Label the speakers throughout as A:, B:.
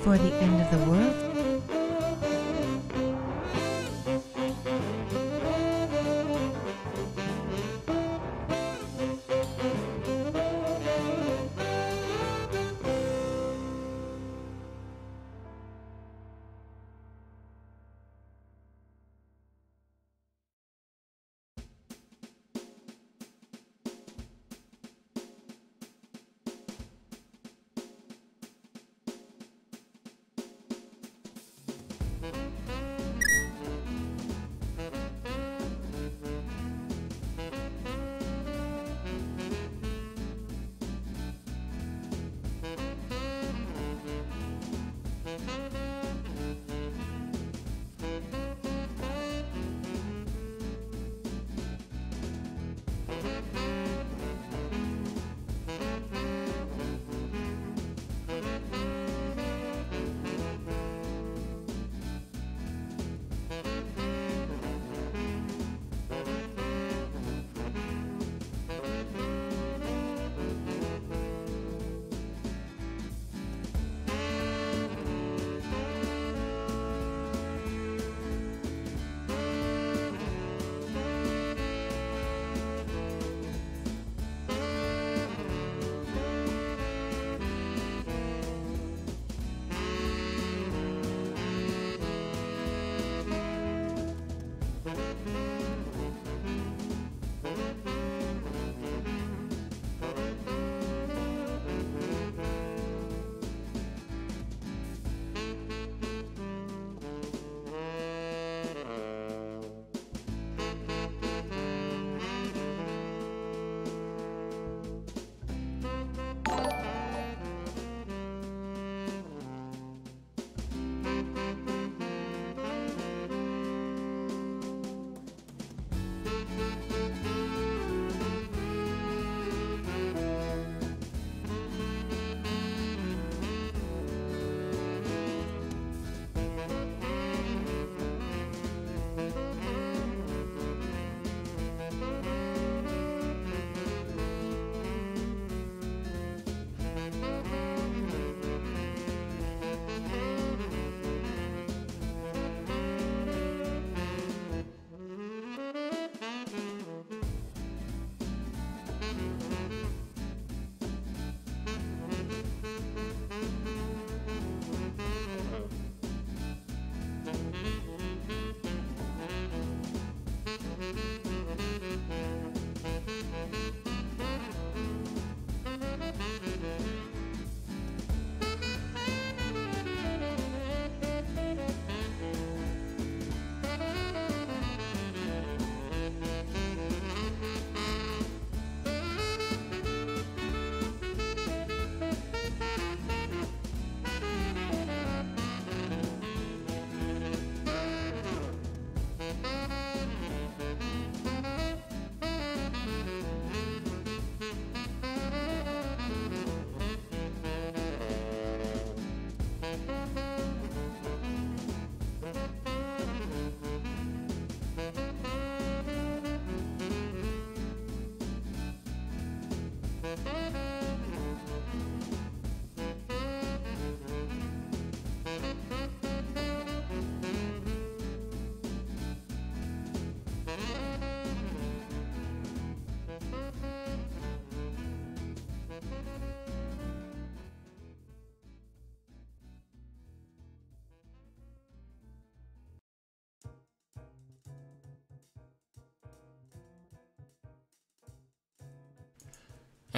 A: for the end of the world?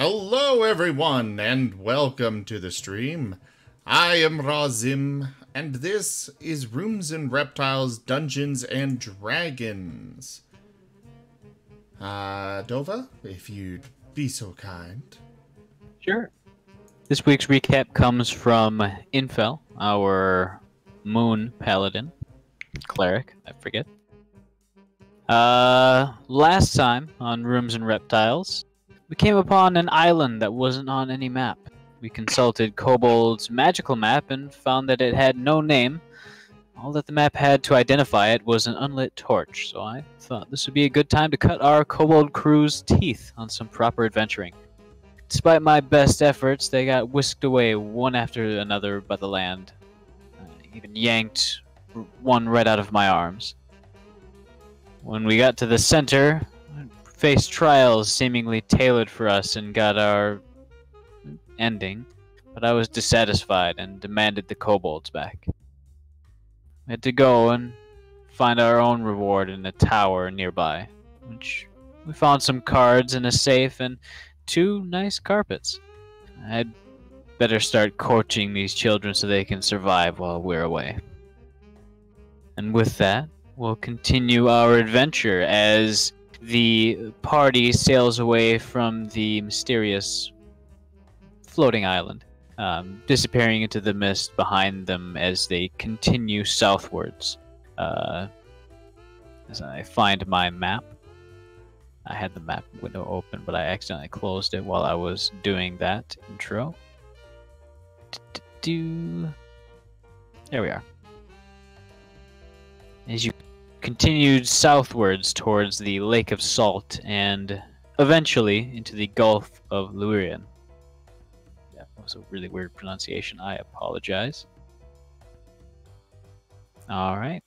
B: Hello everyone, and welcome to the stream. I am Razim, and this is Rooms and Reptiles, Dungeons and Dragons. Dova, if you'd be so kind.
C: Sure. This week's recap comes from Infel, our moon paladin, cleric, I forget. Last time on Rooms and Reptiles, we came upon an island that wasn't on any map. We consulted Kobold's magical map and found that it had no name. All that the map had to identify it was an unlit torch, so I thought this would be a good time to cut our Kobold crew's teeth on some proper adventuring. Despite my best efforts, they got whisked away one after another by the land. I even yanked one right out of my arms. When we got to the center, I faced trials seemingly tailored for us and got our ending, but I was dissatisfied and demanded the kobolds back. We had to go and find our own reward in a tower nearby, which we found some cards in a safe and 2 nice carpets. I'd better start coaching these children so they can survive while we're away. And with that, we'll continue our adventure as the party sails away from the mysterious floating island, disappearing into the mist behind them as they continue southwards. As I find my map. I had the map window open, but I accidentally closed it while I was doing that intro. There we are. As you continued southwards towards the Lake of Salt and eventually into the Gulf of Lurian. That was a really weird pronunciation. I apologize. Alright.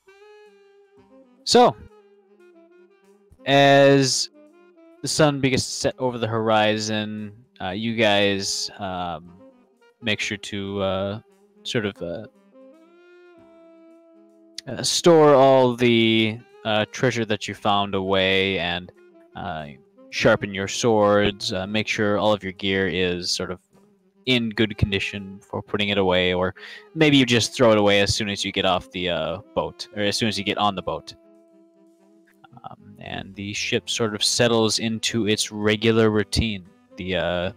C: So, as the sun begins to set over the horizon, you guys make sure to store all the treasure that you found away and sharpen your swords. Make sure all of your gear is sort of in good condition for putting it away, or maybe you just throw it away as soon as you get off the boat, or as soon as you get on the boat. And the ship sort of settles into its regular routine. The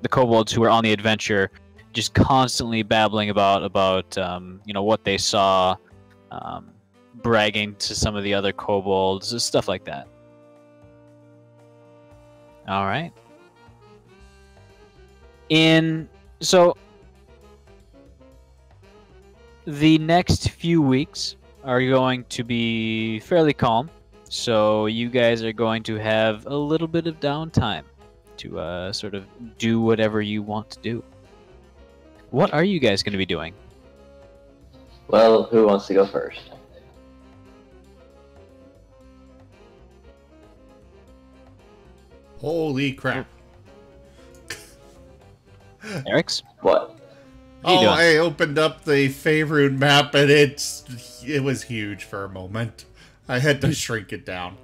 C: kobolds who are on the adventure just constantly babbling about what they saw, bragging to some of the other kobolds, stuff like that. All right. So the next few weeks are going to be fairly calm. So you guys are going to have a little bit of downtime to sort of do whatever you want to do. What are you guys going to be doing?
D: Well, who wants to go first?
B: Holy crap.
C: Eric's?
D: What?
B: I opened up the Faerun map and it was huge for a moment. I had to shrink it down.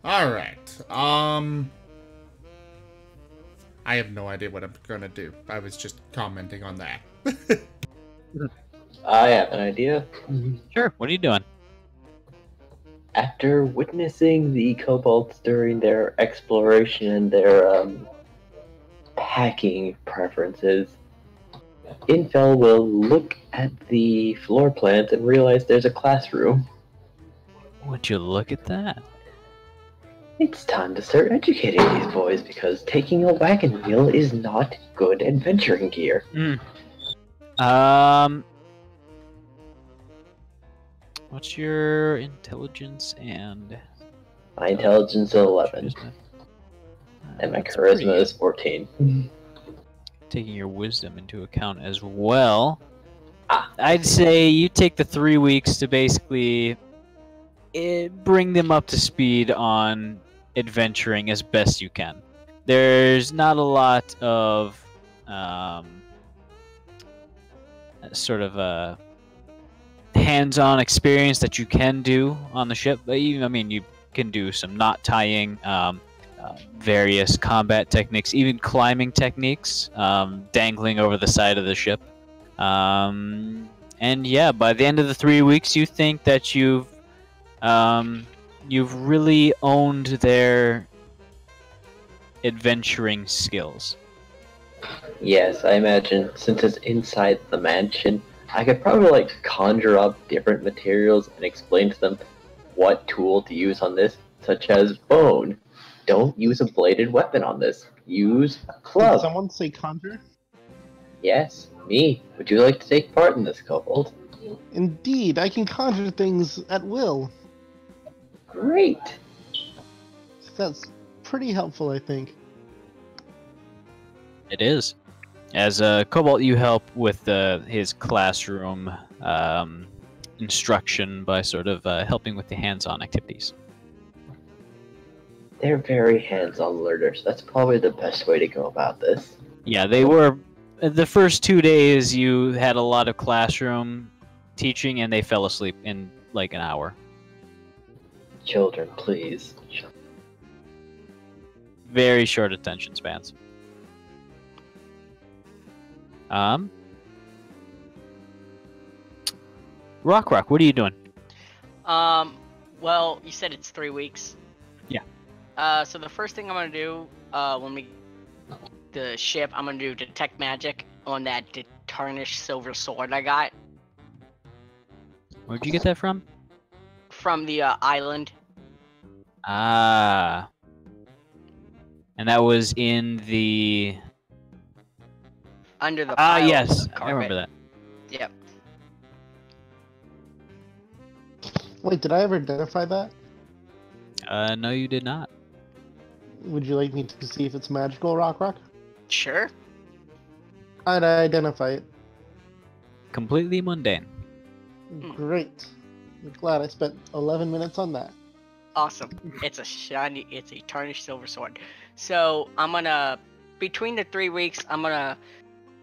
B: Alright, I have no idea what I'm gonna do. I was just commenting on that.
D: I have an idea.
C: Sure, what are you doing?
D: After witnessing the kobolds during their exploration and their packing preferences, Infel will look at the floor plans and realize there's a classroom.
C: Would you look at that?
D: It's time to start educating these boys because taking a wagon wheel is not good adventuring gear.
C: What's your intelligence and...
D: My intelligence is 11. And my charisma is 14.
C: Taking your wisdom into account as well, I'd say you take the 3 weeks to basically bring them up to speed on adventuring as best you can. There's not a lot of sort of hands-on experience that you can do on the ship, but you can do some knot tying, various combat techniques, even climbing techniques, dangling over the side of the ship. And yeah, by the end of the 3 weeks, you think that you've really owned their adventuring skills.
D: Yes, I imagine since it's inside the mansion, I could probably like conjure up different materials and explain to them what tool to use on this, such as bone. Don't use a bladed weapon on this. Use a
E: Did
D: club.
E: someone say conjure?
D: Yes, me. Would you like to take part in this, kobold?
E: Indeed, I can conjure things at will.
D: Great.
E: That's pretty helpful, I think.
C: It is. As Cobalt, you help with his classroom instruction by sort of helping with the hands-on activities.
D: They're very hands-on learners. That's probably the best way to go about this.
C: Yeah, they were. The first 2 days, you had a lot of classroom teaching, and they fell asleep in like an hour.
D: Children, please.
C: Very short attention spans. Rock, what are you doing?
F: Well, you said it's 3 weeks.
C: Yeah.
F: So the first thing I'm gonna do, when we the ship, I'm gonna do detect magic on that tarnished silver sword I got
C: Where'd you get that from?
F: from the island.
C: Ah. And that was in the...
F: Under the
C: Ah,
F: pile of
C: yes. I
F: carpet.
C: remember that.
F: Yep.
E: Wait, did I ever identify that?
C: No, you did not.
E: Would you like me to see if it's magical, Rock?
F: Sure.
E: I'd identify it.
C: Completely mundane.
E: Great. I'm glad I spent 11 minutes on that.
F: Awesome. It's a tarnished silver sword. So I'm gonna, between the 3 weeks, I'm gonna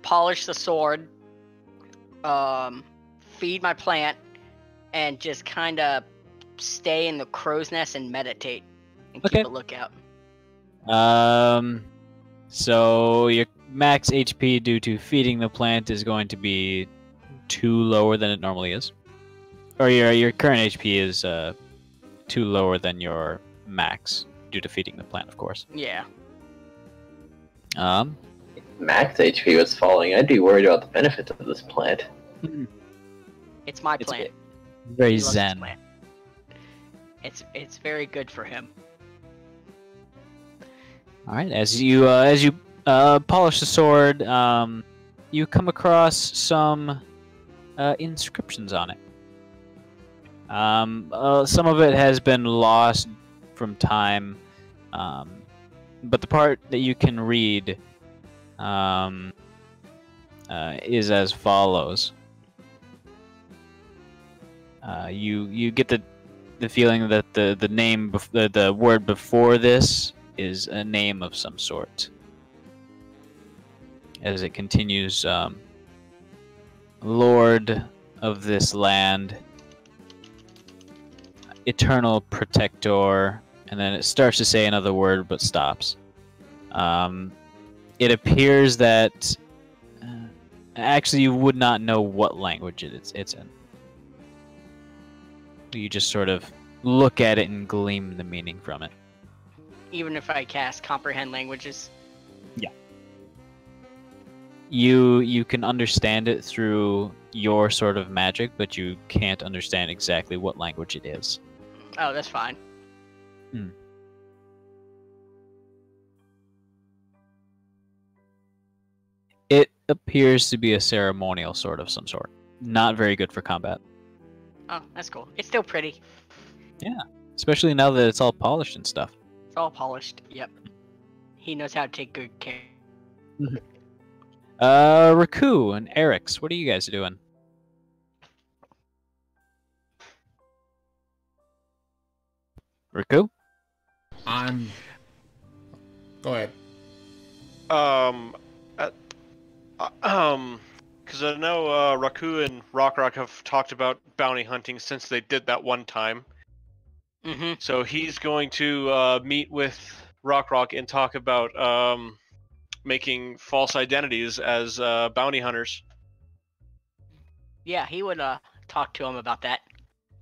F: polish the sword, feed my plant, and just kind of stay in the crow's nest and meditate and
C: Okay.
F: keep a lookout.
C: So your max HP due to feeding the plant is going to be 2 lower than it normally is. Or your current HP is 2 lower than your max due to feeding the plant, of course.
F: Yeah.
D: Max HP was falling. I'd be worried about the benefits of this plant.
F: It's my
C: It's
F: plant.
C: very
F: He loves his
C: zen.
F: plant. It's very good for him.
C: All right, as you polish the sword, you come across some inscriptions on it. Some of it has been lost from time, but the part that you can read is as follows. You get the feeling that the name the word before this is a name of some sort. As it continues, Lord of this land, Eternal Protector, and then it starts to say another word but stops. It appears that actually you would not know what language it's in. You just sort of look at it and glean the meaning from it.
F: Even if I cast comprehend languages.
C: You can understand it through your sort of magic, but you can't understand exactly what language it is.
F: Oh, that's fine.
C: It appears to be a ceremonial sword of some sort. Not very good for combat.
F: Oh, that's cool. It's still pretty.
C: Especially now that it's all polished and stuff.
F: It's all polished. Yep. He knows how to take good care.
C: Raku and Eric's, what are you guys doing? Raku?
B: Go ahead.
G: Because I know Raku and Rock have talked about bounty hunting since they did that one time.
F: Mm-hmm.
G: So he's going to meet with Rock and talk about making false identities as bounty hunters.
F: Yeah, he would talk to him about that.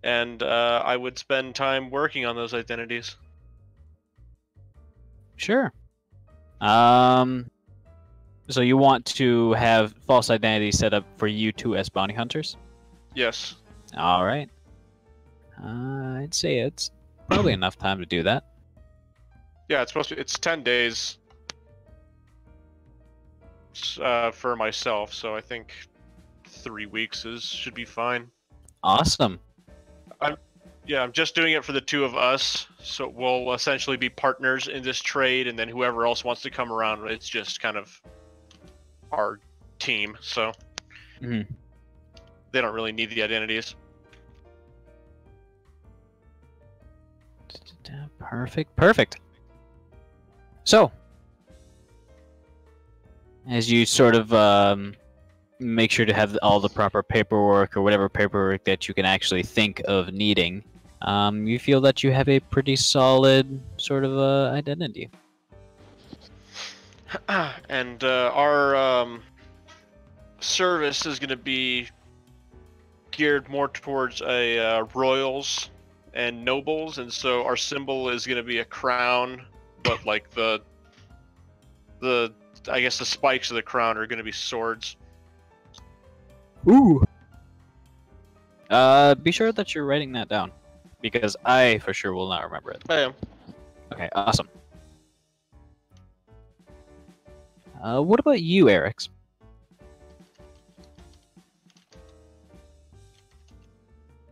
G: And I would spend time working on those identities.
C: Sure. So you want to have false identities set up for you two as bounty hunters?
G: Yes.
C: All right. I'd say it's probably enough time to do that.
G: Yeah, it's 10 days for myself, so I think 3 weeks should be fine.
C: Awesome.
G: I'm just doing it for the two of us, so we'll essentially be partners in this trade, and then whoever else wants to come around, it's just kind of our team, so
C: Mhm.
G: they don't really need the identities.
C: Perfect. So, as you sort of make sure to have all the proper paperwork or whatever paperwork that you can actually think of needing, you feel that you have a pretty solid sort of identity.
G: And our service is going to be geared more towards a royals and nobles, and so our symbol is going to be a crown, but like the I guess the spikes of the crown are going to be swords.
C: Ooh. Be sure that you're writing that down, because I for sure will not remember it.
G: I am.
C: Okay, awesome. What about you, Eric's?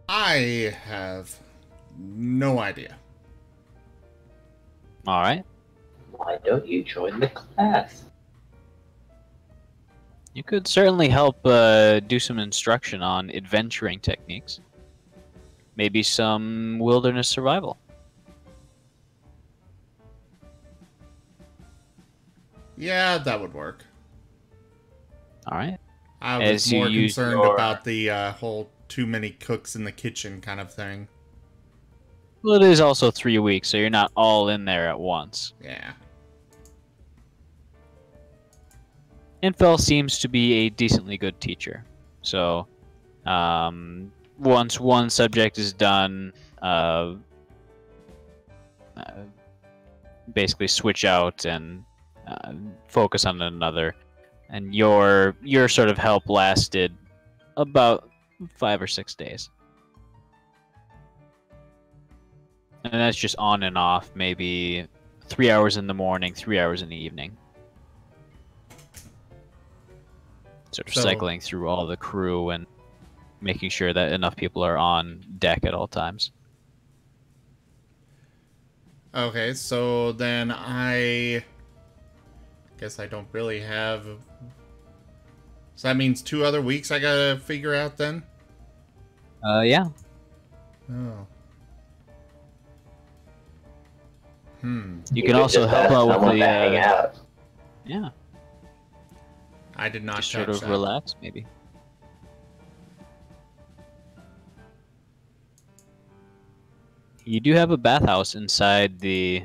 B: I have no idea.
C: All right.
D: Why don't you join the class?
C: You could certainly help do some instruction on adventuring techniques. Maybe some wilderness survival.
B: Yeah, that would work.
C: All right.
B: I was
C: As you
B: more
C: use
B: concerned
C: your-
B: about the whole too many cooks in the kitchen kind of thing.
C: Well, it is also 3 weeks, so you're not all in there at once.
B: Yeah.
C: Infel seems to be a decently good teacher. So, once one subject is done, basically switch out and focus on another. And your sort of help lasted about 5 or 6 days. And that's just on and off, maybe 3 hours in the morning, 3 hours in the evening. Sort of
B: So-
C: cycling through all the crew and making sure that enough people are on deck at all times.
B: Okay, so then I guess I don't really have. So that means 2 other weeks I gotta figure out then?
C: Yeah.
B: Oh.
C: You can also
D: just
C: help
D: ask
C: out with
D: someone
C: the
D: to hang out.
C: yeah,
B: I did not
C: just
B: touch
C: sort of
B: that.
C: relax maybe. You do have a bathhouse inside the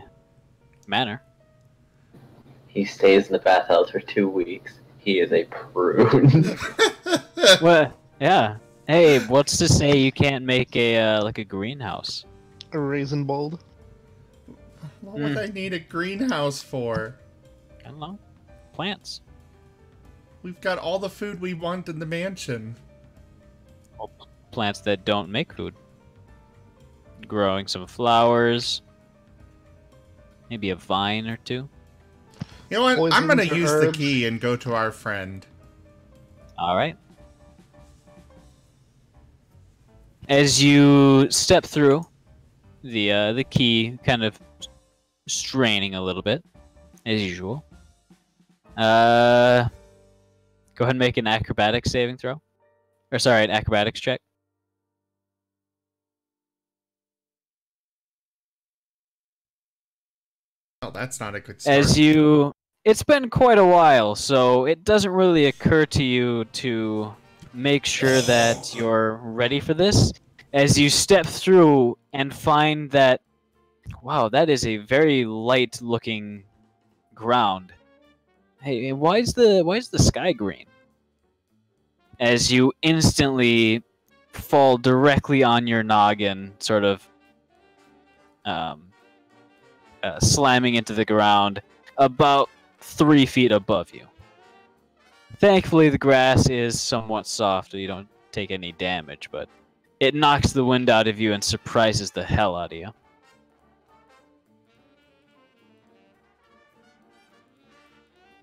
C: manor.
D: He stays in the bathhouse for 2 weeks. He is a prune.
C: What? Yeah. Hey, what's to say you can't make a like a greenhouse?
E: A raisin bold.
B: What would I need a greenhouse for?
C: I don't know. Plants.
B: We've got all the food we want in the mansion.
C: Plants that don't make food. Growing some flowers. Maybe a vine or two.
B: You know what? I'm
E: Poisons
B: gonna
E: or
B: use the
E: herbs?
B: key and go to our friend.
C: All right. As you step through, the key kind of straining a little bit, as usual. Go ahead and make an acrobatics saving throw. Or sorry, an acrobatics check.
B: Oh, that's not a good start.
C: As you, it's been quite a while, so it doesn't really occur to you to make sure that you're ready for this. As you step through and find that Wow, that is a very light-looking ground. Hey, why is the sky green? As you instantly fall directly on your noggin, sort of slamming into the ground about 3 feet above you. Thankfully, the grass is somewhat soft, so you don't take any damage, but it knocks the wind out of you and surprises the hell out of you.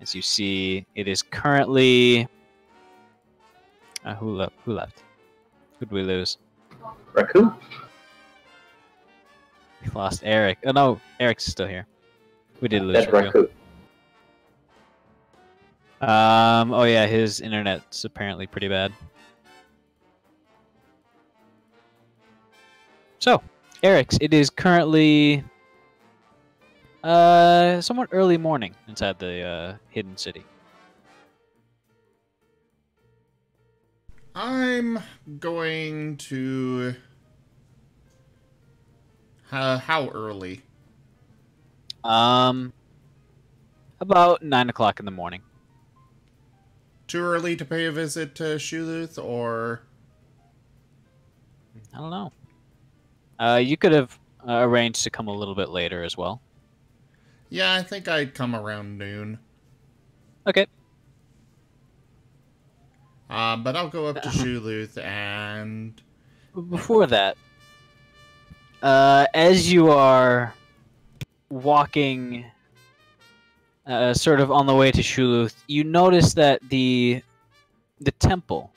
C: As you see, it is currently... who left? Who did we lose?
D: Raccoon?
C: We lost Eric. Oh no, Eric's still here. We did lose
D: That's
C: Raccoon.
D: Raccoon.
C: Oh yeah, his internet's apparently pretty bad. So, Eric's, it is currently somewhat early morning inside the hidden city.
B: I'm going to... how early?
C: About 9 o'clock in the morning.
B: Too early to pay a visit to Shuluth, or...
C: I don't know. You could have arranged to come a little bit later as well.
B: Yeah, I think I'd come around noon.
C: Okay.
B: But I'll go up to Shuluth and...
C: Before that, as you are walking sort of on the way to Shuluth, you notice that the temple,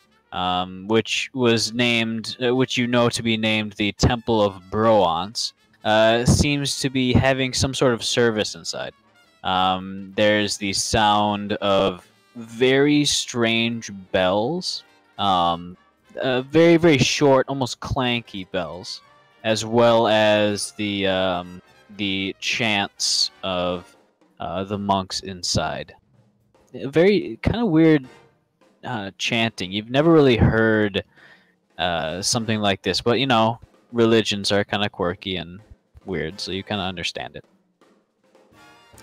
C: which was named, which you know to be named the Temple of Broance, seems to be having some sort of service inside. There's the sound of very strange bells, very, very short, almost clanky bells, as well as the chants of the monks inside. Very kind of weird chanting. You've never really heard something like this, but you know, religions are kind of quirky and weird, so you kind of understand it.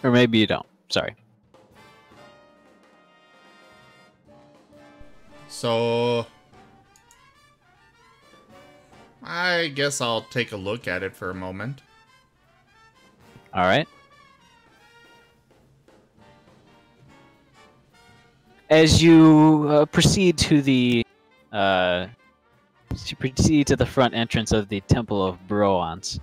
C: Or maybe you don't. Sorry.
B: So... I guess I'll take a look at it for a moment.
C: All right. As you proceed to the front entrance of the Temple of Broance,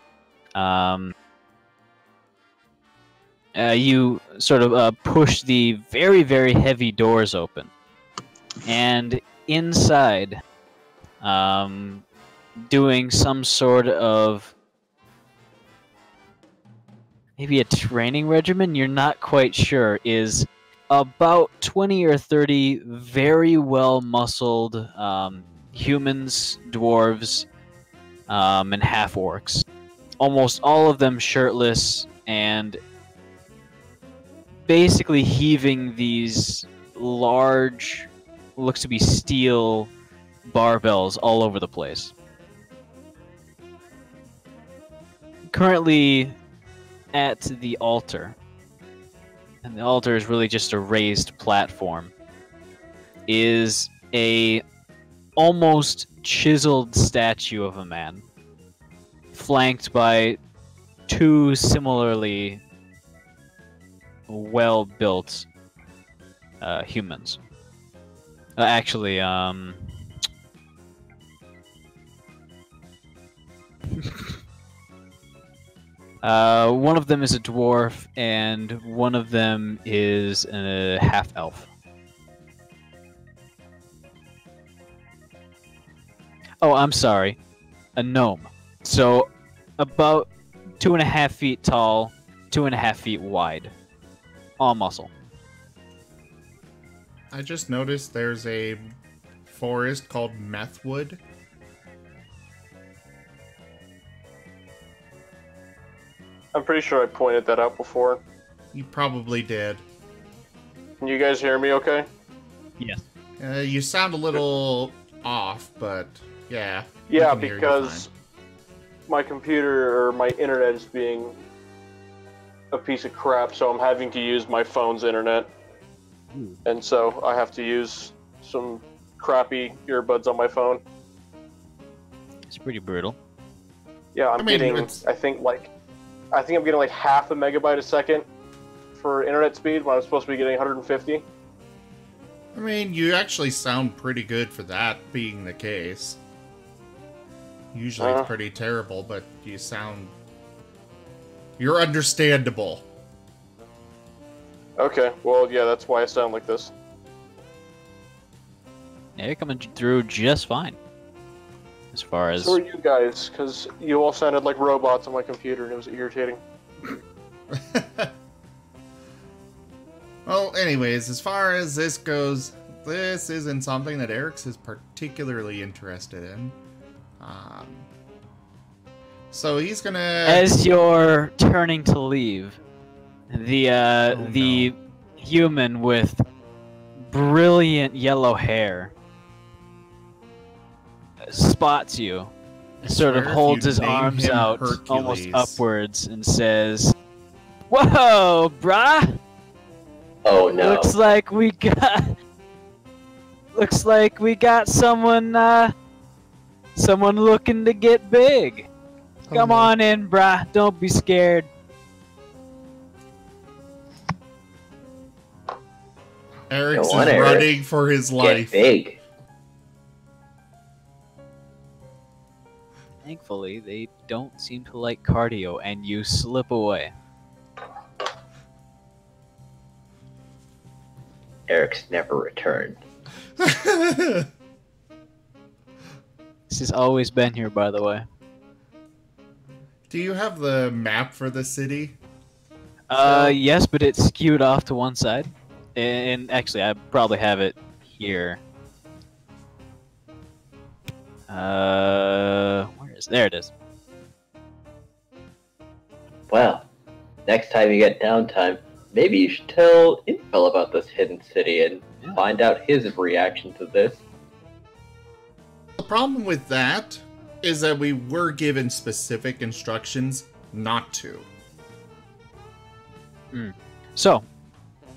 C: you sort of push the very, very heavy doors open, and inside, doing some sort of maybe a training regimen, you're not quite sure, is about 20 or 30 very well muscled humans, dwarves, and half orcs. Almost all of them shirtless and basically heaving these large, looks to be steel barbells all over the place. Currently at the altar, and the altar is really just a raised platform, is a almost chiseled statue of a man, flanked by two similarly well-built humans. Actually, one of them is a dwarf, and one of them is a half-elf. Oh, I'm sorry. A gnome. So, about 2.5 feet tall, 2.5 feet wide. All muscle.
B: I just noticed there's a forest called Methwood.
G: I'm pretty sure I pointed that out before.
B: You probably did.
G: Can you guys hear me okay?
C: Yes.
B: You sound a little off, but yeah.
G: Yeah,
B: we can hear you
G: because my computer or my internet is being a piece of crap, so I'm having to use my phone's internet. And so I have to use some crappy earbuds on my phone.
C: It's pretty brutal.
G: Yeah, I'm getting, I think I'm getting like half a megabyte a second for internet speed when I'm supposed to be getting 150.
B: I mean, you actually sound pretty good for that being the case. Usually it's pretty terrible, but you're understandable.
G: Okay, well, yeah, that's why I sound like this.
C: Yeah, you're coming through just fine. As far as...
G: So are you guys, because you all sounded like robots on my computer and it was irritating.
B: Well, anyways, as far as this goes, this isn't something that Eric's is particularly interested in. So he's gonna...
C: As you're turning to leave, the human with brilliant yellow hair spots you, sort of holds his arms out almost upwards and says, "Whoa, brah!
D: Oh no.
C: Looks like we got someone looking to get big. Come on in, brah. Don't be scared."
B: Eric's is running for his life.
D: Get big.
C: Thankfully, they don't seem to like cardio, and you slip away.
D: Eric's never returned.
C: This has always been here, by the way.
B: Do you have the map for the city?
C: Yes, but it's skewed off to one side. And actually, I probably have it here. Where is... There it is.
D: Well, next time you get downtime, maybe you should tell Infel about this hidden city and find out his reaction to this.
B: The problem with that is that we were given specific instructions not to.
C: So,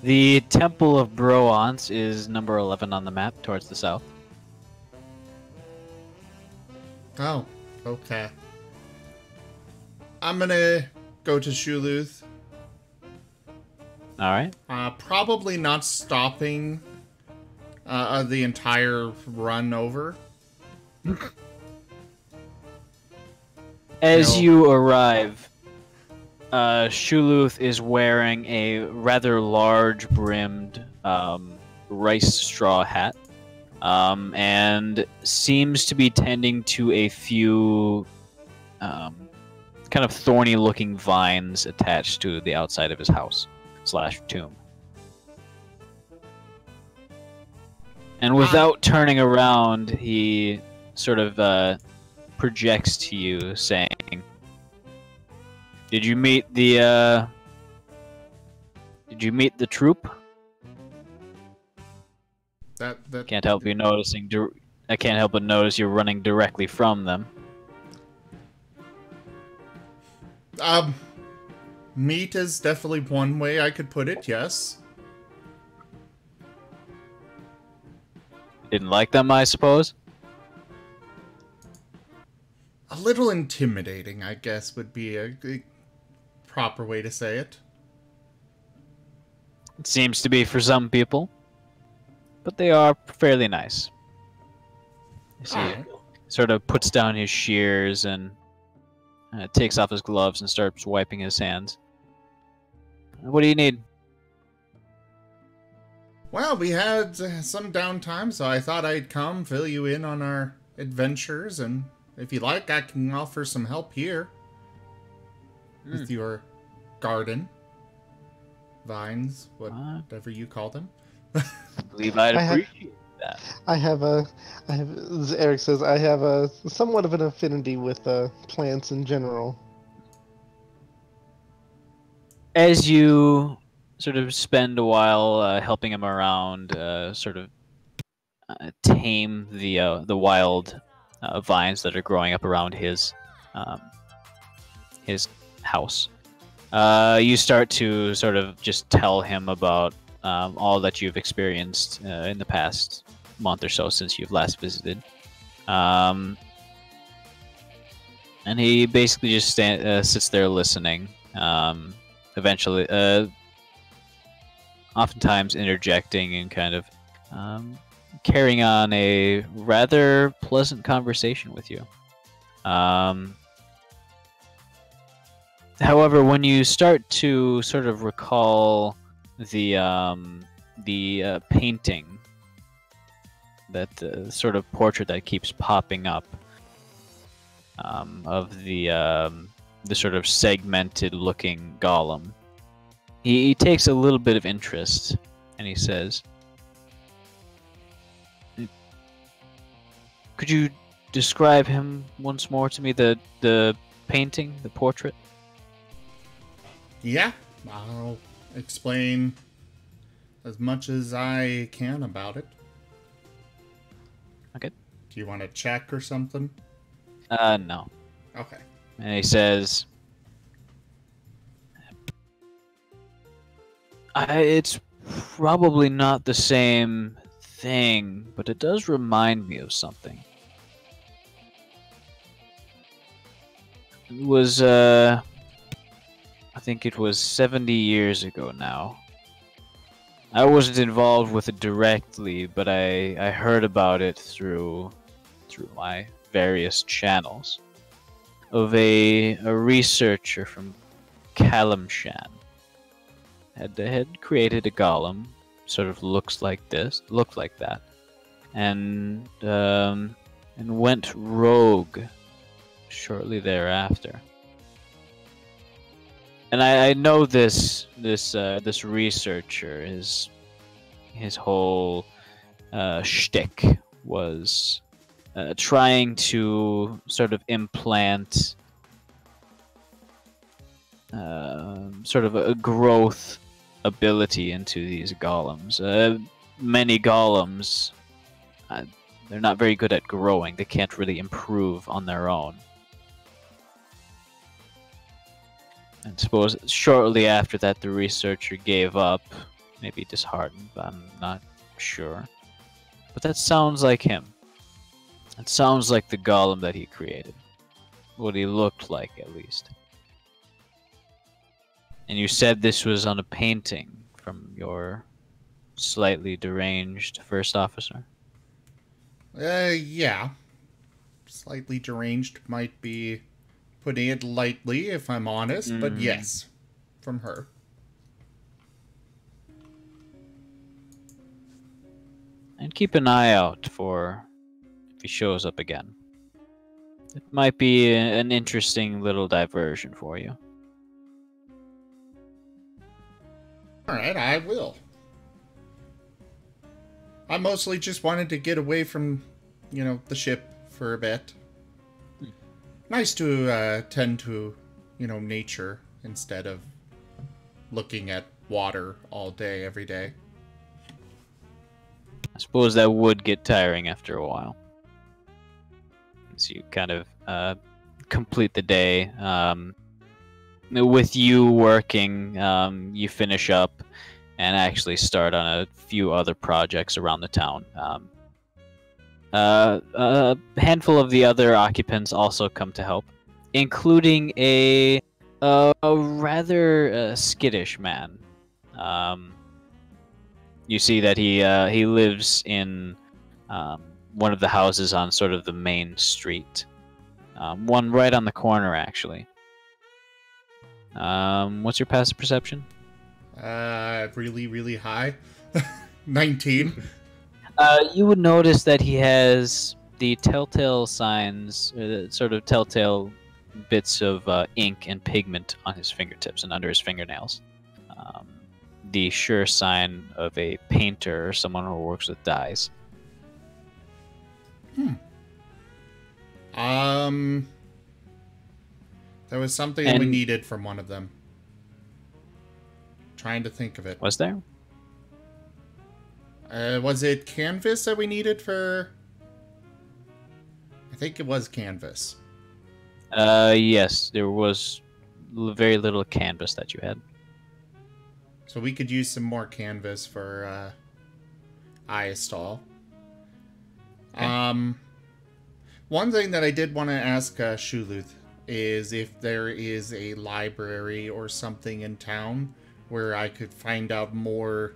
C: the Temple of Broance is number 11 on the map, towards the south.
B: Oh, okay. I'm gonna go to Shuluth.
C: Alright.
B: Probably not stopping the entire run over.
C: As you arrive, Shuluth is wearing a rather large-brimmed rice straw hat, and seems to be tending to a few kind of thorny-looking vines attached to the outside of his house / tomb. And without turning around, he sort of projects to you, saying, Did you meet the troop?
B: That
C: Can't help you noticing. I can't help but notice you're running directly from them.
B: Meat is definitely one way I could put it. Yes.
C: Didn't like them, I suppose.
B: A little intimidating, I guess, would be a proper way to say it.
C: It seems to be for some people, but they are fairly nice. You see, he sort of puts down his shears and takes off his gloves and starts wiping his hands. What do you need?
B: Well, we had some downtime, so I thought I'd come fill you in on our adventures, and if you like, I can offer some help here with your garden, vines, whatever you call them.
C: I believe I'd appreciate that.
E: As Eric says, I have a somewhat of an affinity with plants in general.
C: As you sort of spend a while helping him around, sort of tame the wild vines that are growing up around his his house. You start to sort of just tell him about all that you've experienced in the past month or so since you've last visited. And he basically just sits there listening. Eventually, oftentimes interjecting and kind of carrying on a rather pleasant conversation with you. However, when you start to sort of recall the painting, that sort of portrait that keeps popping up of the sort of segmented-looking golem, he takes a little bit of interest, and he says, "Could you describe him once more to me? The painting, the portrait."
B: Yeah, I'll explain as much as I can about it.
C: Okay.
B: Do you want to check or something?
C: No.
B: Okay.
C: And he says, "It's probably not the same thing, but it does remind me of something. It was, I think it was 70 years ago now. I wasn't involved with it directly, but I heard about it through my various channels. Of a researcher from Kalimshan had created a golem, sort of looked like that, and went rogue shortly thereafter. And I know this researcher, his whole shtick was trying to sort of implant sort of a growth ability into these golems. Many golems, they're not very good at growing. They can't really improve on their own. And suppose shortly after that, the researcher gave up, maybe disheartened, but I'm not sure. But that sounds like him. It sounds like the golem that he created. What he looked like, at least. And you said this was on a painting from your slightly deranged first officer?
B: Yeah. Slightly deranged might be putting it lightly, if I'm honest, but yes, from her.
C: And keep an eye out for if he shows up again. It might be an interesting little diversion for you.
B: Alright, I will. I mostly just wanted to get away from, the ship for a bit. Nice to tend to, nature instead of looking at water all day, every day.
C: I suppose that would get tiring after a while. So you kind of complete the day. With you working, you finish up and actually start on a few other projects around the town. A handful of the other occupants also come to help, including a rather skittish man. You see that he lives in one of the houses on sort of the main street. One right on the corner, actually. What's your passive perception?
B: Really, really high. 19.
C: You would notice that he has the telltale signs, sort of telltale bits of ink and pigment on his fingertips and under his fingernails. The sure sign of a painter or someone who works with dyes.
B: There was something we needed from one of them. Trying to think of it.
C: Was there?
B: Was it canvas that we needed for... I think it was canvas.
C: Yes, there was very little canvas that you had.
B: So we could use some more canvas for Iastall.
C: Okay.
B: One thing that I did want to ask Shuluth is if there is a library or something in town where I could find out more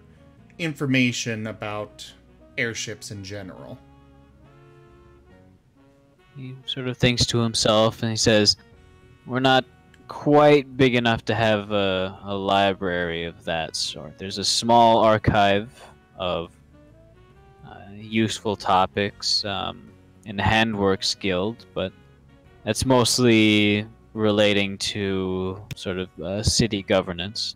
B: information about airships in general.
C: He sort of thinks to himself and he says, "We're not quite big enough to have a library of that sort. There's a small archive of useful topics in the Handworks Guild, but that's mostly relating to sort of city governance.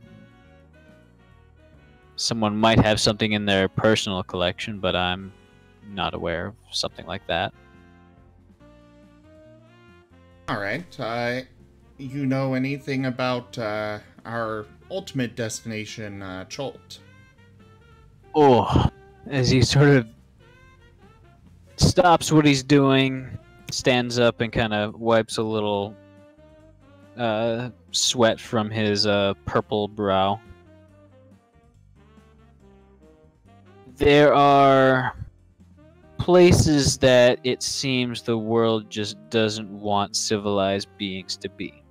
C: Someone might have something in their personal collection, but I'm not aware of something like that."
B: Alright, you know anything about our ultimate destination, Cholt?
C: Oh, as he sort of stops what he's doing, stands up and kind of wipes a little sweat from his purple brow. There are places that it seems the world just doesn't want civilized beings to be.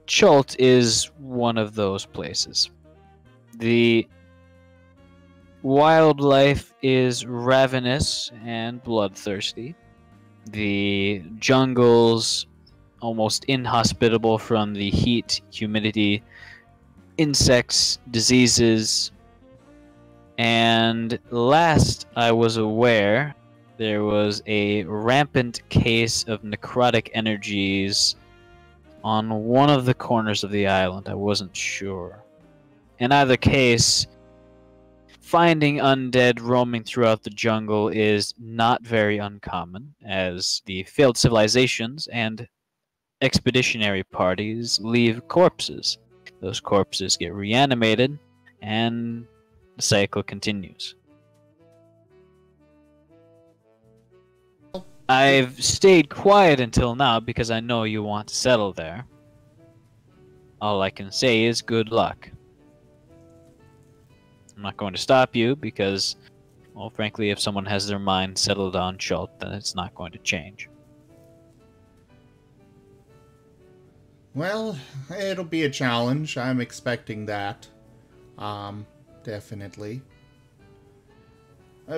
C: Cholt is one of those places. The wildlife is ravenous and bloodthirsty. The jungles almost inhospitable from the heat, humidity, insects, diseases. And last I was aware, there was a rampant case of necrotic energies on one of the corners of the island. I wasn't sure. In either case, finding undead roaming throughout the jungle is not very uncommon, as the failed civilizations and expeditionary parties leave corpses. Those corpses get reanimated, and the cycle continues. I've stayed quiet until now because I know you want to settle there. All I can say is good luck. I'm not going to stop you because, well, frankly, if someone has their mind settled on Cholt, then it's not going to change.
B: Well, it'll be a challenge. I'm expecting that. Definitely.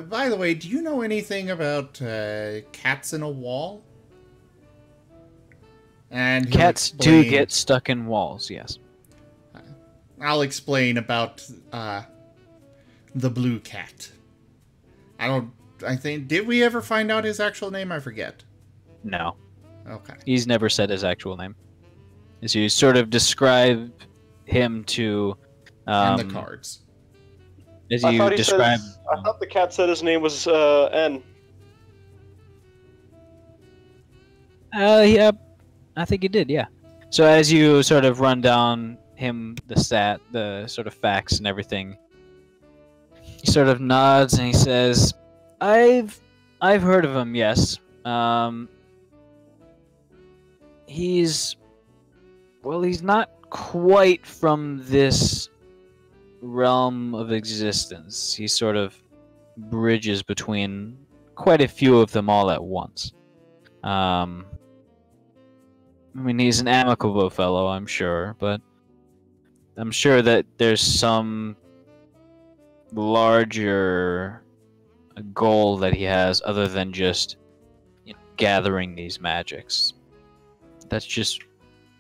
B: By the way, do you know anything about cats in a wall? And
C: Cats do get stuck in walls, yes.
B: I'll explain about the blue cat. I think, did we ever find out his actual name? I forget.
C: No.
B: Okay.
C: He's never said his actual name. As you sort of describe him to...
B: and the cards.
C: As
G: I
C: you
G: thought he
C: describe...
G: says, I thought the cat said his name was N.
C: Yeah, I think he did, yeah. So as you sort of run down him, the sort of facts and everything, he sort of nods and he says, I've heard of him, yes. He's not quite from this realm of existence. He sort of bridges between quite a few of them all at once. I mean, he's an amicable fellow, I'm sure, but I'm sure that there's some larger goal that he has other than just gathering these magics. That's just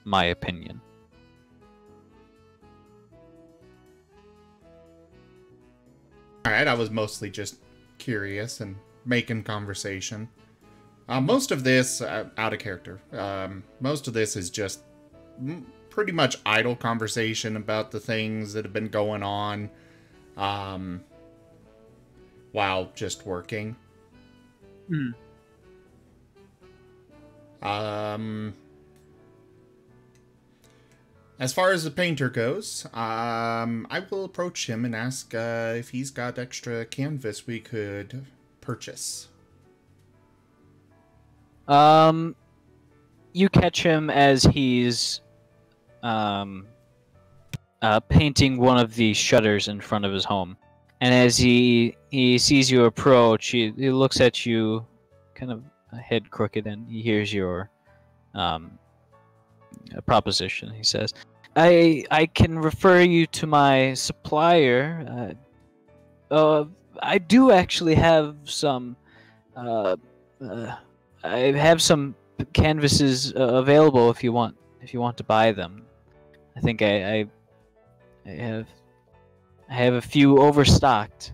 C: my opinion.
B: Alright, I was mostly just curious and making conversation. Most of this, out of character, most of this is just pretty much idle conversation about the things that have been going on while just working. As far as the painter goes, I will approach him and ask if he's got extra canvas we could purchase.
C: you catch him as he's painting one of the shutters in front of his home. And as he sees you approach, he looks at you, kind of head crooked, and he hears your proposition. He says, I can refer you to my supplier. I do actually have some. I have some canvases available if you want to buy them. I think I have a few overstocked.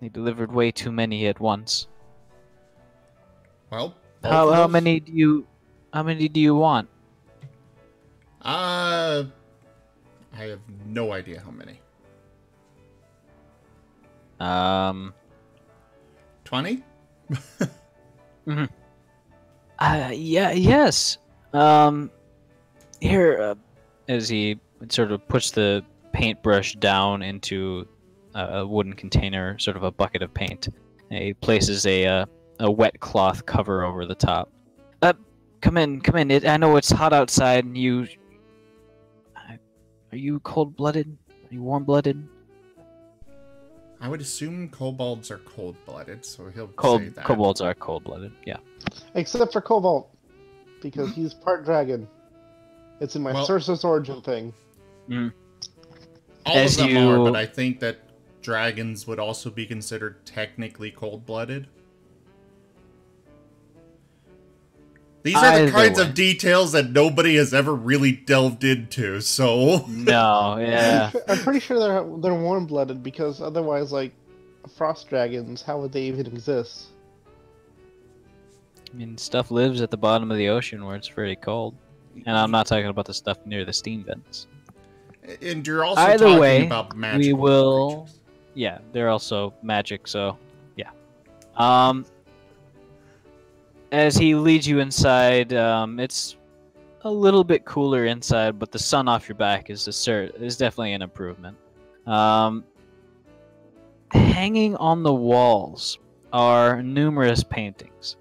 C: They delivered way too many at once.
B: Well,
C: How many do you want?
B: I have no idea how many. 20?
C: Yes. Here, as he sort of puts the paintbrush down into a wooden container, sort of a bucket of paint. He places a wet cloth cover over the top. Come in. I know it's hot outside, and you. Are you cold-blooded? Are you warm-blooded?
B: I would assume kobolds are cold-blooded, so he'll say that.
C: Kobolds are cold-blooded. Yeah.
E: Except for Cobalt, because he's part dragon. It's in my Sources Origin thing.
C: Mm.
B: All of them are, but I think that dragons would also be considered technically cold-blooded. These are the kinds of details that nobody has ever really delved into, so...
C: No, yeah.
E: I'm pretty sure they're warm-blooded, because otherwise, like, frost dragons, how would they even exist?
C: I mean, stuff lives at the bottom of the ocean where it's very cold. And I'm not talking about the stuff near the steam vents.
B: And you're also talking about magical
C: we will...
B: creatures.
C: Yeah, they're also magic, so... Yeah. As he leads you inside, it's a little bit cooler inside, but the sun off your back is definitely an improvement. Hanging on the walls are numerous paintings.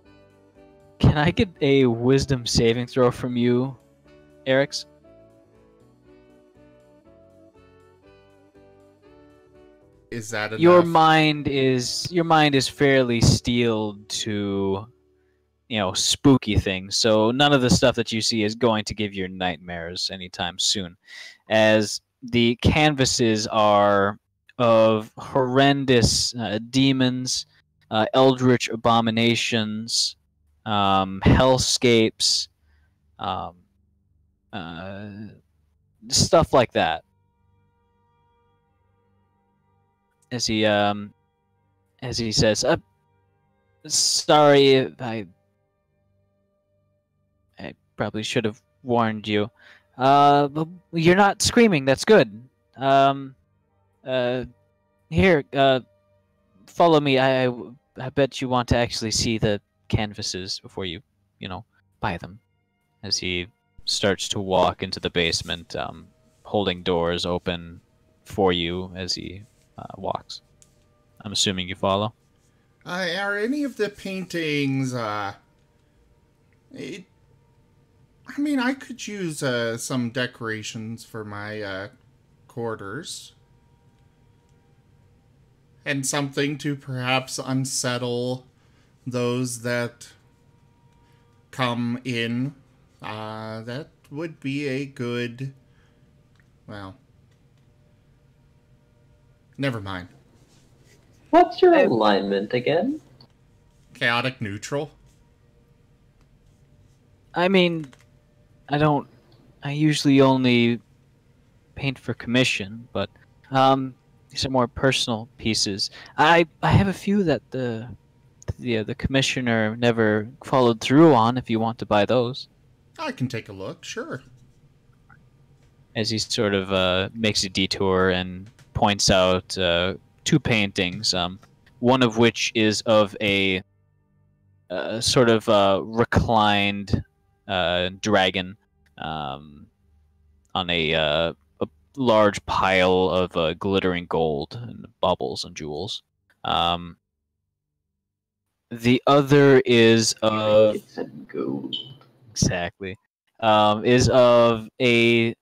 C: Can I get a wisdom saving throw from you, Eric's?
B: Is that enough?
C: Your mind is fairly steeled to, spooky things. So none of the stuff that you see is going to give you nightmares anytime soon, as the canvases are of horrendous demons, eldritch abominations, hellscapes, stuff like that. As he says, sorry, I probably should have warned you. But you're not screaming. That's good. Here, follow me. I bet you want to actually see the canvases before you, buy them. As he starts to walk into the basement, holding doors open for you as he walks. I'm assuming you follow.
B: Are any of the paintings, I could use some decorations for my quarters. And something to perhaps unsettle those that come in. That would be a good... Well... Never mind.
D: What's your alignment again?
B: Chaotic neutral.
C: I mean, I usually only paint for commission, but these are more personal pieces. I have a few that the commissioner never followed through on. If you want to buy those,
B: I can take a look. Sure.
C: As he sort of makes a detour and points out two paintings, one of which is of a sort of reclined dragon on a large pile of glittering gold and baubles and jewels. The other is of
D: It's a gold.
C: exactly is of a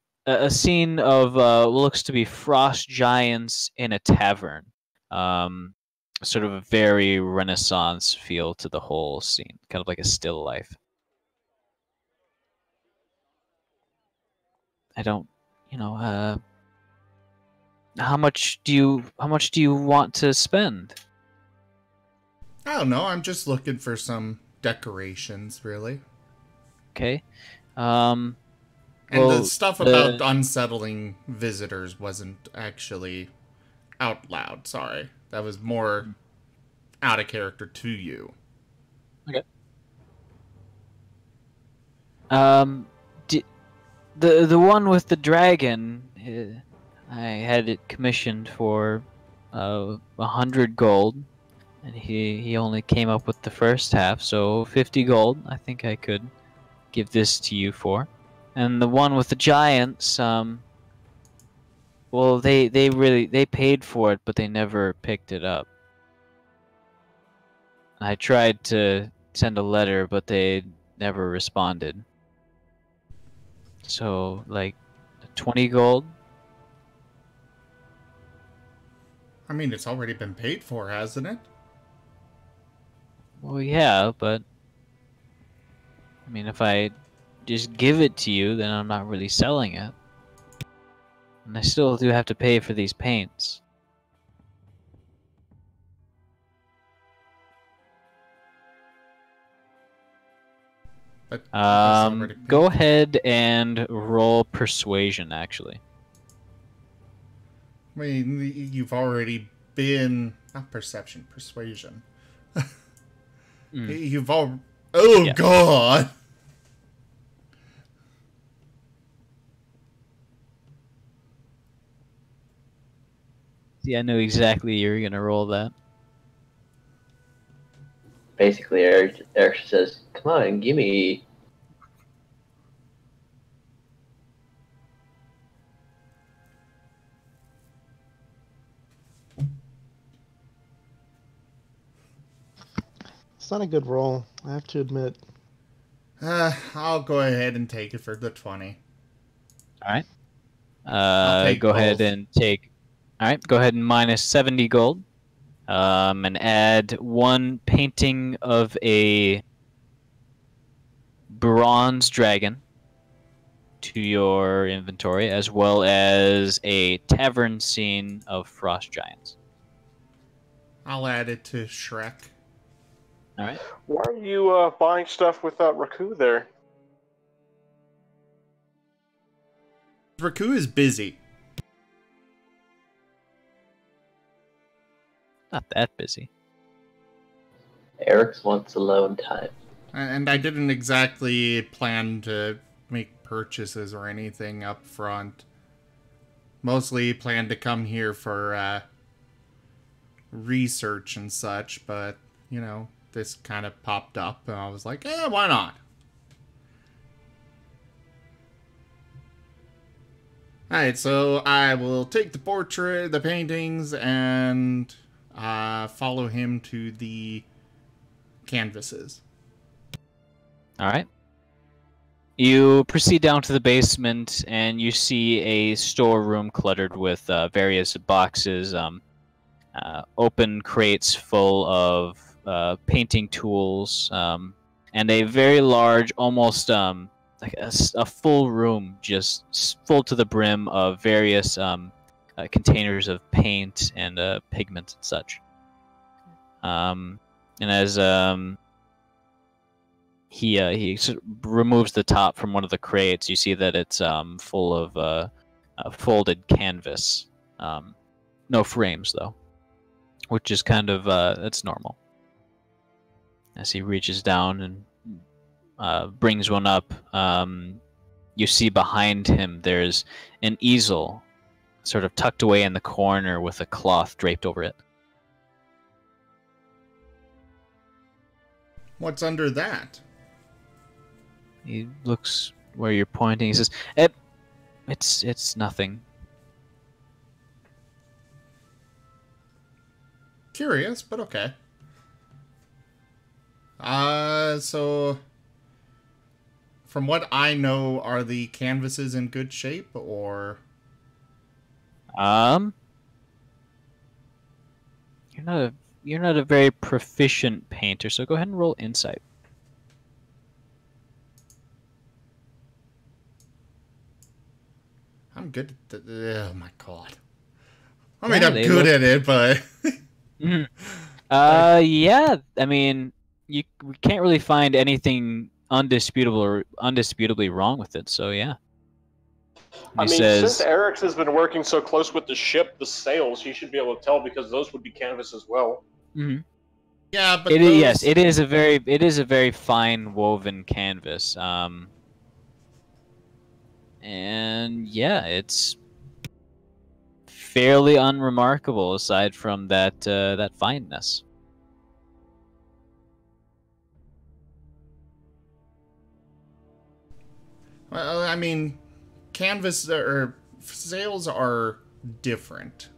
C: scene of what looks to be frost giants in a tavern. Um, Sort of a very Renaissance feel to the whole scene, kind of like a still life. I don't, you know, how much do you want to spend?
B: I don't know. I'm just looking for some decorations, really.
C: Okay. Um,
B: And the
C: well,
B: stuff about
C: the
B: unsettling visitors wasn't actually out loud. Sorry. That was more out of character to you.
C: okay. Um, d the one with the dragon, I had it commissioned for 100 gold, and he only came up with the first half, so 50 gold. I think I could give this to you for. And the one with the giants, well, they paid for it, but they never picked it up. I tried to send a letter, but they never responded. So, like, 20 gold?
B: I mean, it's already been paid for, hasn't it?
C: Well, yeah, but I mean, if I just give it to you, then I'm not really selling it. And I still do have to pay for these paints.
B: But it was already paid.
C: Go ahead and roll persuasion, actually.
B: I mean, you've already been... Not perception, persuasion. You've all... Oh,
C: Yeah.
B: God!
C: See, I knew exactly you were gonna roll that.
D: Basically, Eric says, "Come on, give me."
E: It's not a good roll, I have to admit.
B: I'll go ahead and take it for the 20.
C: Alright.
B: I'll take
C: Go ahead
B: both.
C: and take... Alright, go ahead and minus 70 gold. And add one painting of a bronze dragon to your inventory, as well as a tavern scene of frost giants.
B: I'll add it to Shrek.
C: All right.
G: Why are you buying stuff without Raku there?
B: Raku is busy.
C: Not that busy.
D: Eric's wants alone time.
B: And I didn't exactly plan to make purchases or anything up front. Mostly planned to come here for research and such, but, you know, this kind of popped up, and I was like, why not? Alright, so I will take the portrait, the paintings, and follow him to the canvases.
C: All right. You proceed down to the basement, and you see a storeroom cluttered with various boxes, open crates full of painting tools, and a very large, almost like a full room, just full to the brim of various containers of paint and pigments and such. And as he sort of removes the top from one of the crates, you see that it's full of folded canvas. No frames though, which is kind of that's normal. As he reaches down and brings one up, you see behind him there's an easel, sort of tucked away in the corner with a cloth draped over it.
B: What's under that?
C: He looks where you're pointing. He says, "It's nothing."
B: Curious, but okay. So from what I know, are the canvases in good shape, or?
C: You're not a very proficient painter, so go ahead and roll insight.
B: I'm good at oh my god. I mean,
C: Yeah,
B: I'm
C: they
B: good
C: look-
B: at it, but
C: Mhm. Yeah. I mean, we can't really find anything undisputable or undisputably wrong with it. So yeah. And
G: I
C: he
G: mean,
C: says,
G: since Eric's has been working so close with the ship, the sails, he should be able to tell because those would be canvas as well.
C: mhm.
B: yeah, but
C: Yes,
B: those.
C: it is a very fine woven canvas. And yeah, it's fairly unremarkable aside from that fineness.
B: Well, I mean, canvas or sails are different.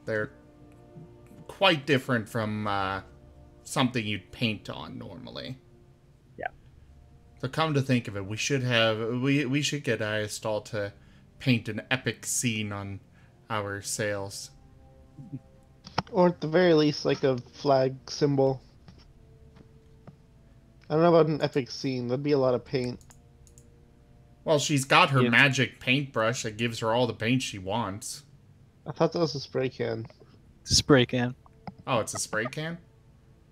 B: They're quite different from something you'd paint on normally.
C: Yeah.
B: So come to think of it, we should get Iastall to paint an epic scene on our sails.
E: Or at the very least, like a flag symbol. I don't know about an epic scene. That'd be a lot of paint.
B: Well, she's got her
C: Yeah.
B: magic paintbrush that gives her all the paint she wants.
E: I thought that was a spray can.
C: Spray can.
B: Oh, it's a spray can?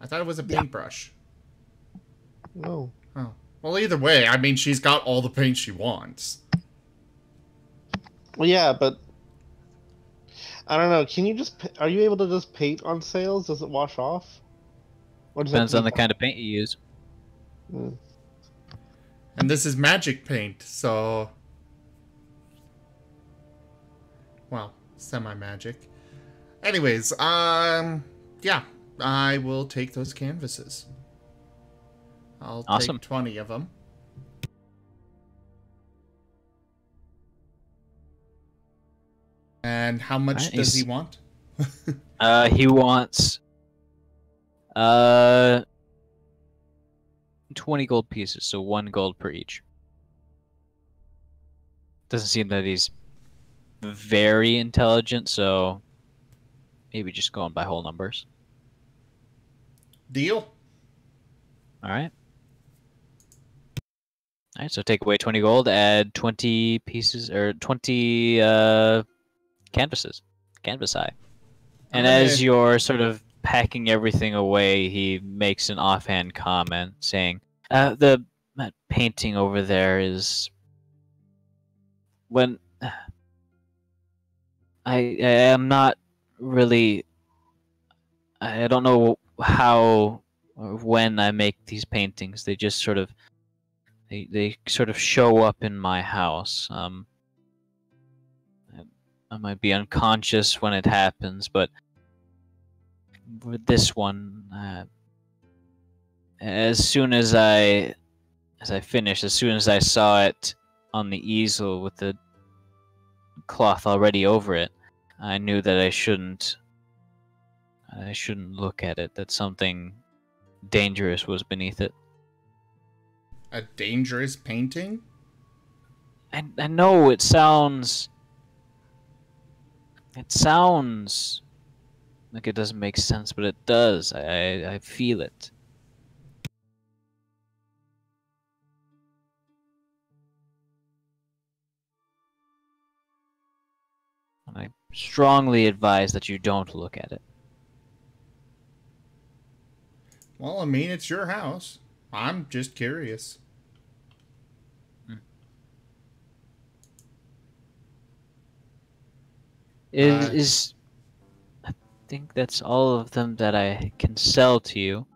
B: I thought it was a
C: Yeah.
B: paintbrush.
E: No.
B: Oh. Well, either way, I mean, she's got all the paint she wants.
E: Well, yeah, but I don't know. Can you just? Are you able to just paint on sails? Does it wash off? Or does it have
C: Depends
E: to
C: on
E: be
C: the kind of paint you use.
E: Mm.
B: And this is magic paint, so... Well, semi-magic. Anyways, yeah. I will take those canvases. I'll
C: Awesome.
B: take 20 of them. And how much
C: Alright,
B: does he
C: he's-
B: want?
C: He wants 20 gold pieces, so 1 gold per each. Doesn't seem that he's very intelligent, so maybe just going by whole numbers.
B: Deal?
C: Alright. Alright, so take away 20 gold, add 20 pieces, or 20 canvases. Canvas eye. And as
B: Okay.
C: you're sort of packing everything away, he makes an offhand comment saying, the painting over there is... When... I am not really... I don't know how or when I make these paintings. They just sort of... They sort of show up in my house. I might be unconscious when it happens, but with this one, as soon as I finished, as soon as I saw it on the easel with the cloth already over it, I knew that I shouldn't look at it. That something dangerous was beneath it.
B: A dangerous painting?
C: I know it sounds like it doesn't make sense, but it does. I feel it. And I strongly advise that you don't look at it.
B: Well, I mean, it's your house. I'm just curious.
C: I think that's all of them that I can sell to you.